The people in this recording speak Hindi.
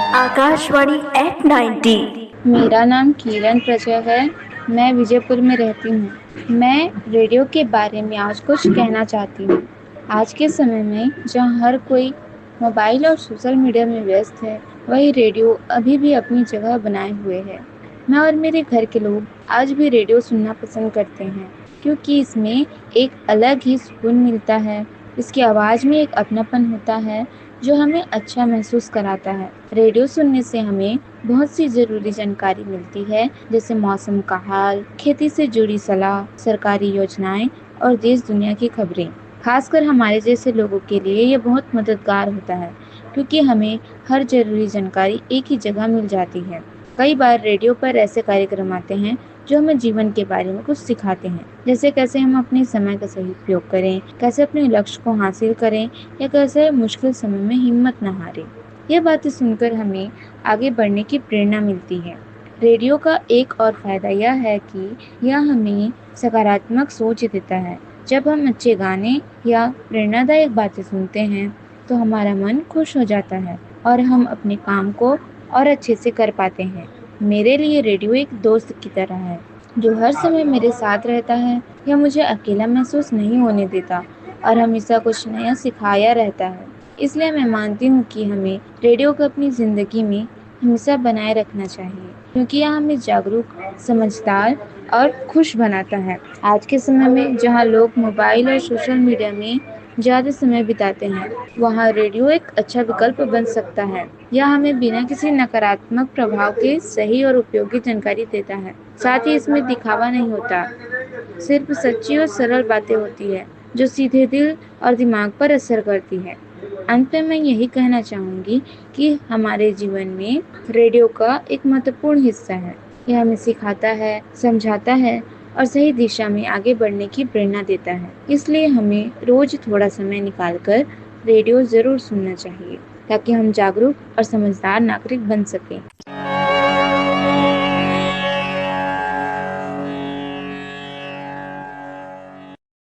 आकाशवाणी एट 90। मेरा नाम किरण प्रजय है। मैं विजयपुर में रहती हूँ। मैं रेडियो के बारे में आज कुछ कहना चाहती हूँ। आज के समय में जहाँ हर कोई मोबाइल और सोशल मीडिया में व्यस्त है, वही रेडियो अभी भी अपनी जगह बनाए हुए है। मैं और मेरे घर के लोग आज भी रेडियो सुनना पसंद करते हैं, क्योंकि इसमें एक अलग ही सुकून मिलता है। इसकी आवाज़ में एक अपनापन होता है जो हमें अच्छा महसूस कराता है। रेडियो सुनने से हमें बहुत सी ज़रूरी जानकारी मिलती है, जैसे मौसम का हाल, खेती से जुड़ी सलाह, सरकारी योजनाएं और देश दुनिया की खबरें। खासकर हमारे जैसे लोगों के लिए ये बहुत मददगार होता है, क्योंकि हमें हर ज़रूरी जानकारी एक ही जगह मिल जाती है। कई बार रेडियो पर ऐसे कार्यक्रम आते हैं जो हमें जीवन के बारे में कुछ सिखाते हैं, जैसे कैसे हम अपने समय का सही उपयोग करें, कैसे अपने लक्ष्य को हासिल करें या कैसे मुश्किल समय में हिम्मत न हारें। ये बातें सुनकर हमें आगे बढ़ने की प्रेरणा मिलती है। रेडियो का एक और फायदा यह है कि यह हमें सकारात्मक सोच देता है। जब हम अच्छे गाने या प्रेरणादायक बातें सुनते हैं तो हमारा मन खुश हो जाता है और हम अपने काम को और अच्छे से कर पाते हैं। मेरे लिए रेडियो एक दोस्त की तरह है जो हर समय मेरे साथ रहता है। यह मुझे अकेला महसूस नहीं होने देता और हमेशा कुछ नया सिखाया रहता है। इसलिए मैं मानती हूँ कि हमें रेडियो को अपनी ज़िंदगी में हमेशा बनाए रखना चाहिए, क्योंकि यह हमें जागरूक, समझदार और खुश बनाता है। आज के समय में जहाँ लोग मोबाइल और सोशल मीडिया में ज़्यादा समय बिताते हैं, वहाँ रेडियो एक अच्छा विकल्प बन सकता है। यह हमें बिना किसी नकारात्मक प्रभाव के सही और उपयोगी जानकारी देता है। साथ ही इसमें दिखावा नहीं होता, सिर्फ सच्ची और सरल बातें होती है जो सीधे दिल और दिमाग पर असर करती है। अंत में मैं यही कहना चाहूँगी कि हमारे जीवन में रेडियो का एक महत्वपूर्ण हिस्सा है। यह हमें सिखाता है, समझाता है और सही दिशा में आगे बढ़ने की प्रेरणा देता है। इसलिए हमें रोज थोड़ा समय निकालकर रेडियो ज़रूर सुनना चाहिए, ताकि हम जागरूक और समझदार नागरिक बन सकें।